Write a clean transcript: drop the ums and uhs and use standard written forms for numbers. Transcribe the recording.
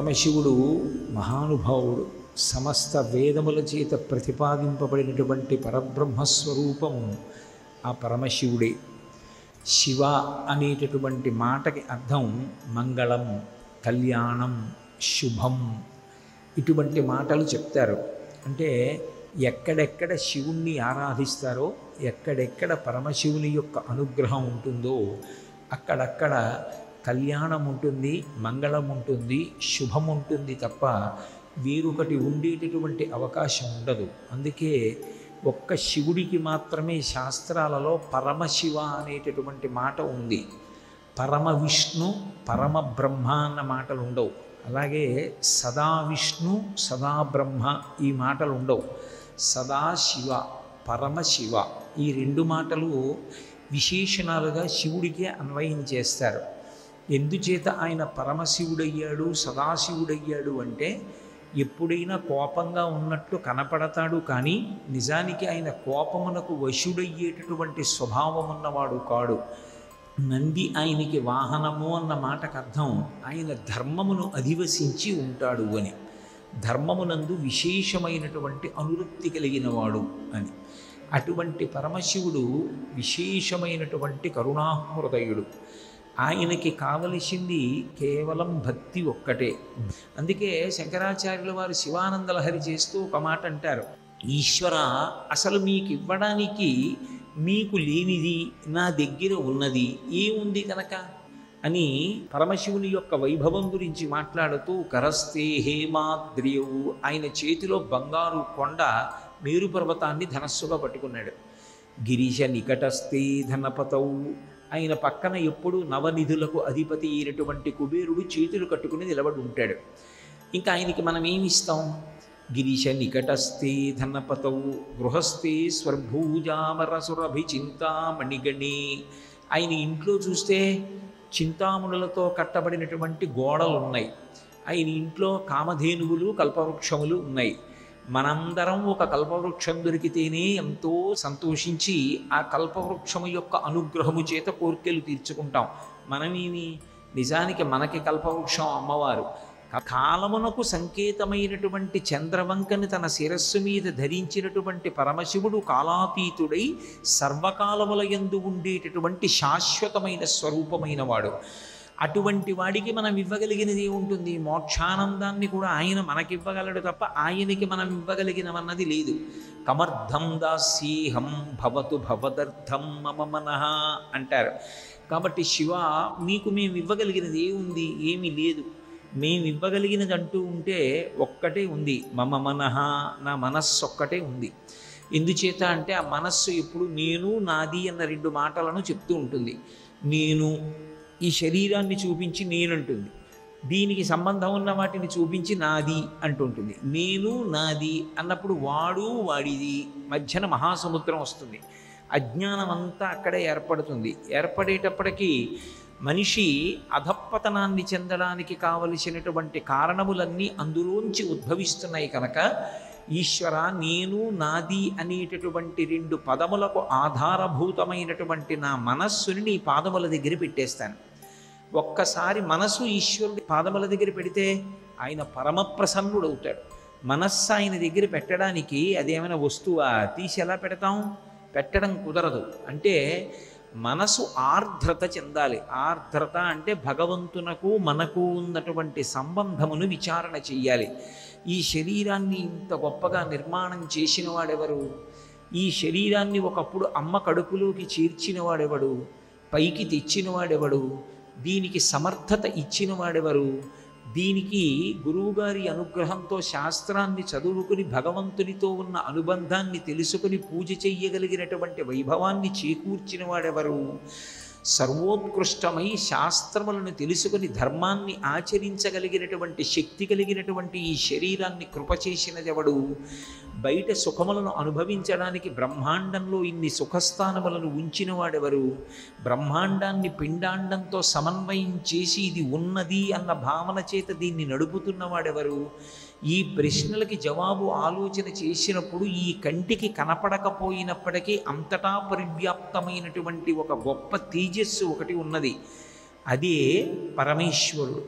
పరమశివుడు మహానుభావుడు. సమస్త వేదముల చేత ప్రతిపాదింపబడినటువంటి పరబ్రహ్మస్వరూపము ఆ పరమశివుడే. శివ అనేటటువంటి మాటకి అర్థం మంగళం, కళ్యాణం, శుభం, ఇటువంటి మాటలు చెప్తారు. అంటే ఎక్కడెక్కడ శివుణ్ణి ఆరాధిస్తారో, ఎక్కడెక్కడ పరమశివుని యొక్క అనుగ్రహం ఉంటుందో అక్కడక్కడ కళ్యాణం ఉంటుంది, మంగళం ఉంటుంది, శుభం ఉంటుంది తప్ప వేరొకటి ఉండేటటువంటి అవకాశం ఉండదు. అందుకే ఒక్క శివుడికి మాత్రమే శాస్త్రాలలో పరమశివ అనేటటువంటి మాట ఉంది. పరమ విష్ణు, పరమ బ్రహ్మ అన్న మాటలు ఉండవు. అలాగే సదా విష్ణు, సదా బ్రహ్మ ఈ మాటలు ఉండవు. సదాశివ, పరమశివ ఈ రెండు మాటలు విశేషణాలుగా శివుడికే అన్వయం చేస్తారు. ఎందుచేత ఆయన పరమశివుడయ్యాడు, సదాశివుడయ్యాడు అంటే ఎప్పుడైనా కోపంగా ఉన్నట్లు కనపడతాడు, కానీ నిజానికి ఆయన కోపమునకు వశుడయ్యేటటువంటి స్వభావం ఉన్నవాడు కాడు. నంది ఆయనకి వాహనము అన్న మాటకు అర్థం ఆయన ధర్మమును అధివసించి ఉంటాడు అని, ధర్మమునందు విశేషమైనటువంటి అనురక్తి కలిగినవాడు అని. అటువంటి పరమశివుడు విశేషమైనటువంటి కరుణాహృదయుడు. ఆయనకి కావలసింది కేవలం భక్తి ఒక్కటే. అందుకే శంకరాచార్యుల వారు శివానందలహరి చేస్తూ ఒక మాట అంటారు, ఈశ్వర అసలు మీకు ఇవ్వడానికి మీకు లేనిది నా దగ్గర ఉన్నది ఏముంది కనుక అని పరమశివుని యొక్క వైభవం గురించి మాట్లాడుతూ, కరస్తే హేమాద్రియవు, ఆయన చేతిలో బంగారు కొండ మేరు పర్వతాన్ని ధనస్సుగా పట్టుకున్నాడు. గిరీశ నికటస్తే ధనపతవు, ఆయన పక్కన ఎప్పుడు నవనిధులకు అధిపతి అయినటువంటి కుబేరుడు చేతులు కట్టుకుని నిలబడి ఉంటాడు. ఇంకా ఆయనకి మనం ఏమిస్తాం? గిరీశ నికటస్తే ధనపతవు గృహస్థే స్వర్భూజామరసురభి చింతామణిగణి. ఆయన ఇంట్లో చూస్తే చింతామణులతో కట్టబడినటువంటి గోడలు ఉన్నాయి. ఆయన ఇంట్లో కామధేనువులు, కల్పవృక్షములు ఉన్నాయి. మనందరం ఒక కల్పవృక్షం దొరికితేనే ఎంతో సంతోషించి ఆ కల్పవృక్షము యొక్క అనుగ్రహము చేత కోర్కెలు తీర్చుకుంటాం. మనమేమి, నిజానికి మనకి కల్పవృక్షం అమ్మవారు. కాలమునకు సంకేతమైనటువంటి చంద్రవంకని తన శిరస్సు మీద ధరించినటువంటి పరమశివుడు కాలాతీతుడై సర్వకాలముల యందు ఉండేటటువంటి శాశ్వతమైన స్వరూపమైన వాడు. అటువంటి వాడికి మనం ఇవ్వగలిగినది ఏముంటుంది? మోక్షానందాన్ని కూడా ఆయన మనకివ్వగలడు తప్ప ఆయనకి మనం ఇవ్వగలిగినవన్నది లేదు. కమర్థం దాస్యేహం భవతు భవదర్థం మమ మనః అంటారు. కాబట్టి శివ మీకు మేము ఇవ్వగలిగినది ఏముంది? ఏమీ లేదు. మేము ఇవ్వగలిగినది అంటూ ఉంటే ఒక్కటే ఉంది, మమ మనః, నా మనస్సు ఒక్కటే ఉంది. ఎందుచేత అంటే ఆ మనస్సు ఎప్పుడు నేను, నాది అన్న రెండు మాటలను చెప్తూ ఉంటుంది. నేను ఈ శరీరాన్ని చూపించి నేనంటుంది, దీనికి సంబంధం ఉన్న వాటిని చూపించి నాది అంటుంటుంది. నేను, నాది అన్నప్పుడు వాడు, వాడిది, మధ్యన మహాసముద్రం వస్తుంది. అజ్ఞానం అంతా అక్కడే ఏర్పడుతుంది. ఏర్పడేటప్పటికీ మనిషి అధప్పతనాన్ని చెందడానికి కావలసినటువంటి కారణములన్నీ అందులోంచి ఉద్భవిస్తున్నాయి. కనుక ఈశ్వర, నేను, నాది అనేటటువంటి రెండు పదములకు ఆధారభూతమైనటువంటి నా మనస్సుని నీ పాదముల దగ్గర పెట్టేస్తాను. ఒక్కసారి మనసు ఈశ్వరుడి పాదముల దగ్గర పెడితే ఆయన పరమ ప్రసన్నుడవుతాడు. మనస్సు ఆయన దగ్గర పెట్టడానికి అదేమైనా వస్తువా? తీసి ఎలా పెడతాం? పెట్టడం కుదరదు. అంటే మనసు ఆర్ద్రత చెందాలి. ఆర్ద్రత అంటే భగవంతునకు మనకు ఉన్నటువంటి సంబంధమును విచారణ చెయ్యాలి. ఈ శరీరాన్ని ఇంత గొప్పగా నిర్మాణం చేసిన వాడెవరు? ఈ శరీరాన్ని ఒకప్పుడు అమ్మ కడుపులోకి చేర్చిన వాడెవడు? పైకి తెచ్చిన వాడెవడు? దీనికి సమర్థత ఇచ్చిన వాడెవరు? దీనికి గురువుగారి అనుగ్రహంతో శాస్త్రాన్ని చదువుకుని భగవంతునితో ఉన్న అనుబంధాన్ని తెలుసుకుని పూజ చెయ్యగలిగినటువంటి వైభవాన్ని చేకూర్చిన వాడెవరు? సర్వోత్కృష్టమై శాస్త్రములను తెలుసుకుని ధర్మాన్ని ఆచరించగలిగినటువంటి శక్తి కలిగినటువంటి ఈ శరీరాన్ని కృప చేసినదెవడు? బయట సుఖములను అనుభవించడానికి బ్రహ్మాండంలో ఇన్ని సుఖస్థానములను ఉంచిన వాడెవరు? బ్రహ్మాండాన్ని పిండాండంతో సమన్వయం చేసి ఇది ఉన్నది అన్న భావన చేత దీన్ని నడుపుతున్నవాడెవరు? ఈ ప్రశ్నలకి జవాబు ఆలోచన చేసినప్పుడు ఈ కంటికి కనపడకపోయినప్పటికీ అంతటా పరివ్యాప్తమైనటువంటి ఒక గొప్ప తేజస్సు ఒకటి ఉన్నది. అదే పరమేశ్వరుడు.